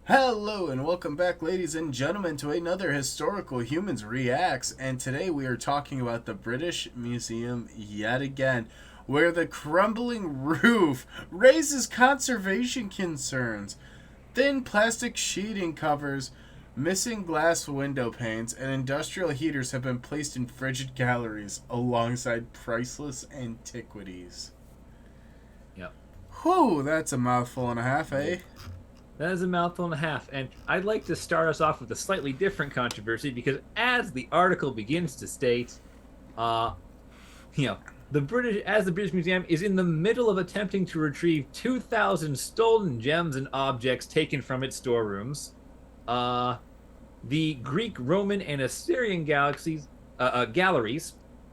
Hello and welcome back, ladies and gentlemen, to another Historical Humans Reacts. And today we are talking about the British Museum yet again, where the crumbling roof raises conservation concerns. Thin plastic sheeting covers, missing glass window panes, and industrial heaters have been placed in frigid galleries alongside priceless antiquities. Yep. Whew, that's a mouthful and a half, eh? That is a mouthful and a half. And I'd like to start us off with a slightly different controversy because, as the article begins to state, uh, you know, the British Museum is in the middle of attempting to retrieve 2,000 stolen gems and objects taken from its storerooms. Uh, the Greek, Roman, and Assyrian galleries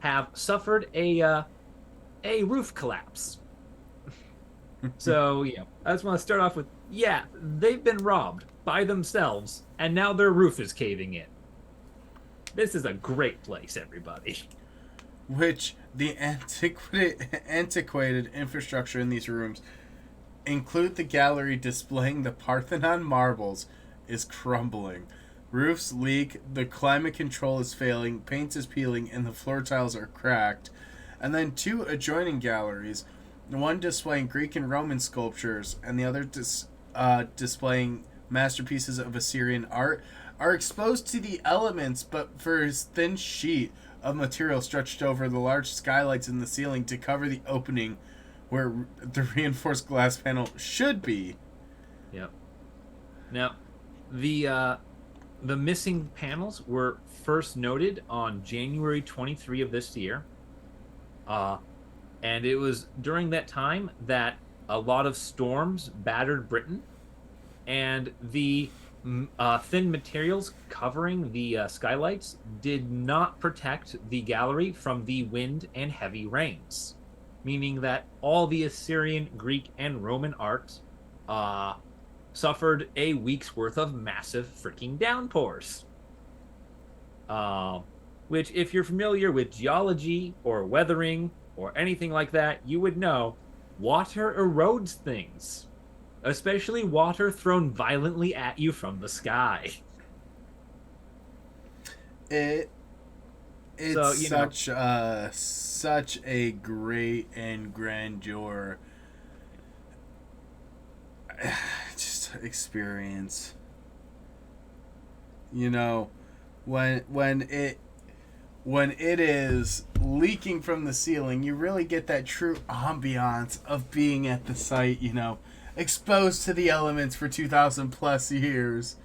have suffered a roof collapse. So, I just want to start off with, they've been robbed by themselves, and now their roof is caving in. This is a great place, everybody. Which the antiquated infrastructure in these rooms include the gallery displaying the Parthenon marbles is crumbling. Roofs leak, the climate control is failing, paint is peeling, and the floor tiles are cracked. And then two adjoining galleries, one displaying Greek and Roman sculptures, and the other displaying masterpieces of Assyrian art, are exposed to the elements, but for his thin sheet of material stretched over the large skylights in the ceiling to cover the opening where the reinforced glass panel should be. Yep. Now, the missing panels were first noted on January 23 of this year. And it was during that time that a lot of storms battered Britain, and the thin materials covering the skylights did not protect the gallery from the wind and heavy rains, meaning that all the Assyrian, Greek, and Roman art suffered a week's worth of massive freaking downpours. Which, if you're familiar with geology or weathering or anything like that, you would know water erodes things, especially water thrown violently at you from the sky. It So, it's such a great and grandeur just experience. You know, when when it when it is leaking from the ceiling, you really get that true ambiance of being at the site, exposed to the elements for 2,000 plus years.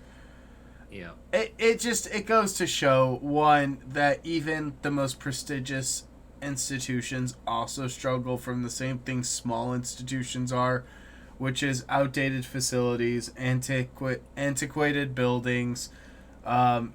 yeah, It goes to show, one, that even the most prestigious institutions also struggle from the same things small institutions are, which is outdated facilities, antiquated buildings,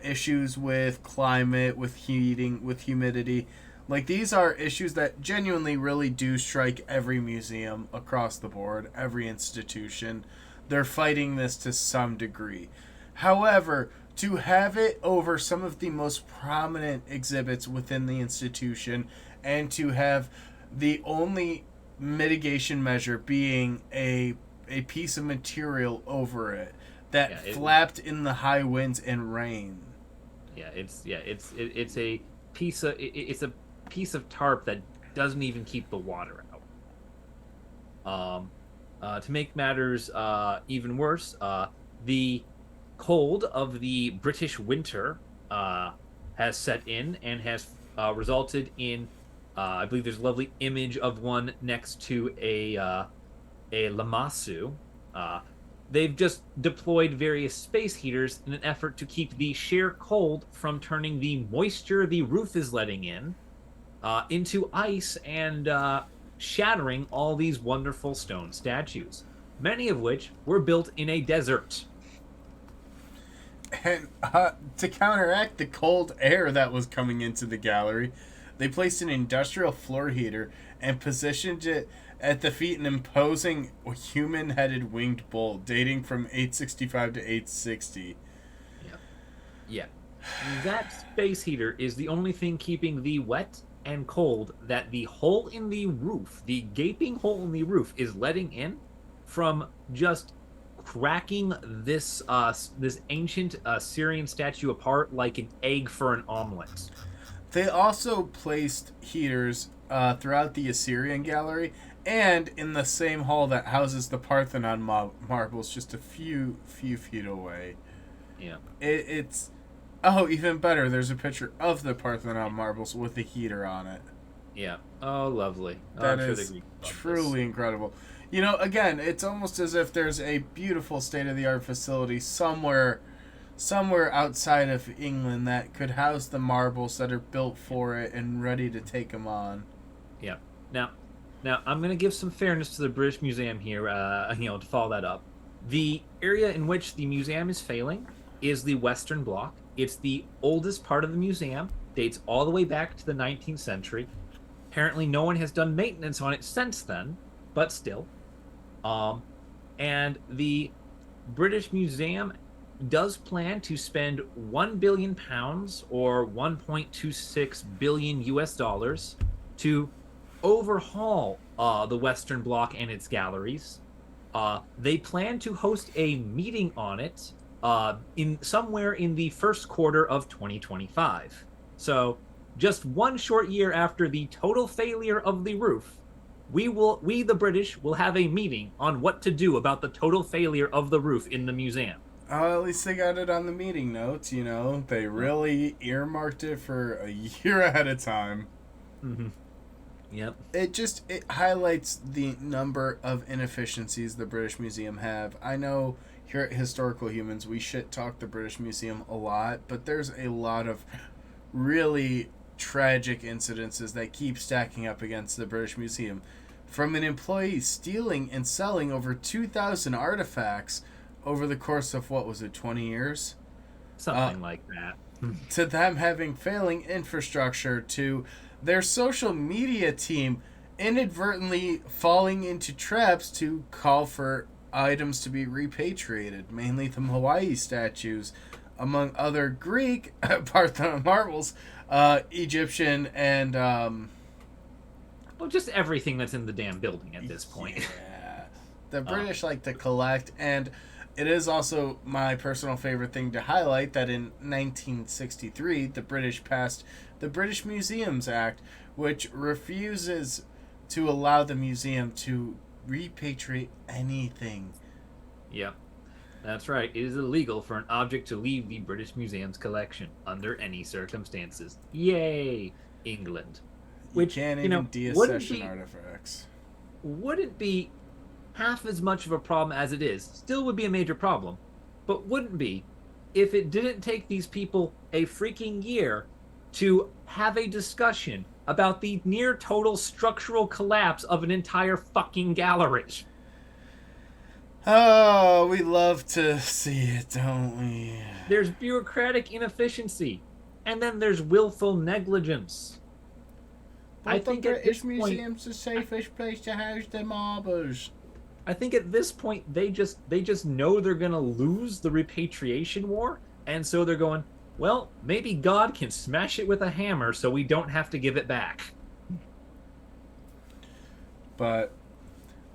issues with climate, with heating, with humidity. Like, these are issues that genuinely really do strike every museum across the board, every institution. They're fighting this to some degree. However, to have it over some of the most prominent exhibits within the institution, and to have the only mitigation measure being a piece of material over it that yeah, it, flapped in the high winds and rain. it's a it's a piece of tarp that doesn't even keep the water out. To make matters even worse, the cold of the British winter has set in and has resulted in, I believe there's a lovely image of one next to a Lamassu. Uh, they've just deployed various space heaters in an effort to keep the sheer cold from turning the moisture the roof is letting in into ice and shattering all these wonderful stone statues, many of which were built in a desert. And to counteract the cold air that was coming into the gallery, they placed an industrial floor heater and positioned it at the feet an imposing human headed winged bull dating from 865 to 860. Yeah. Yeah. That space heater is the only thing keeping the wet and cold that the hole in the roof, the gaping hole in the roof, is letting in from just cracking this ancient Syrian statue apart like an egg for an omelet. They also placed heaters throughout the Assyrian gallery and in the same hall that houses the Parthenon marbles, just a few feet away. Yeah. It's oh, even better. There's a picture of the Parthenon marbles with a heater on it. Yeah. Oh, lovely. Oh, That I'm sure is they truly incredible. You know, again, it's almost as if there's a beautiful state of the art facility somewhere outside of England that could house the marbles that are built for it and ready to take them on. Yeah. Now, I'm going to give some fairness to the British Museum here. To follow that up, the area in which the museum is failing is the Western Bloc. It's the oldest part of the museum, dates all the way back to the 19th century. Apparently, no one has done maintenance on it since then, but still. And the British Museum does plan to spend £1 billion or 1.26 billion US dollars to overhaul the Western Bloc and its galleries. They plan to host a meeting on it in somewhere in the first quarter of 2025. So, just one short year after the total failure of the roof, we the British will have a meeting on what to do about the total failure of the roof in the museum. Oh, at least they got it on the meeting notes, you know. They really earmarked it for a year ahead of time. Mm-hmm. Yep. It highlights the number of inefficiencies the British Museum have. I know here at Historical Humans we shit talk the British Museum a lot, but there's a lot of really tragic incidences that keep stacking up against the British Museum. From an employee stealing and selling over 2,000 artifacts over the course of, what was it, 20 years? Something like that. To them having failing infrastructure, to their social media team inadvertently falling into traps to call for items to be repatriated, mainly the Hawaii statues, among other Greek Parthenon marbles, Egyptian, and Well, just everything that's in the damn building at this point. yeah, the British like to collect, and it is also my personal favorite thing to highlight that in 1963 the British passed the British Museums Act, which refuses to allow the museum to repatriate anything. Yep. That's right. It is illegal for an object to leave the British Museum's collection under any circumstances. Yay, England. Which, you can't even deaccession artifacts. Wouldn't be half as much of a problem as it is. Still would be a major problem, but wouldn't be if it didn't take these people a freaking year to have a discussion about the near total structural collapse of an entire fucking gallery. Oh, we love to see it, don't we? There's bureaucratic inefficiency, and then there's willful negligence. But I think the British Museum's the safest place to house the marbles. I think at this point they just know they're gonna lose the repatriation war, and so they're going, well, maybe God can smash it with a hammer so we don't have to give it back. But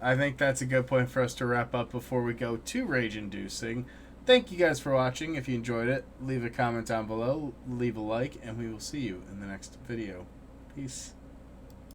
I think that's a good point for us to wrap up before we go too rage-inducing. Thank you guys for watching. If you enjoyed it, leave a comment down below, leave a like, and we will see you in the next video. Peace.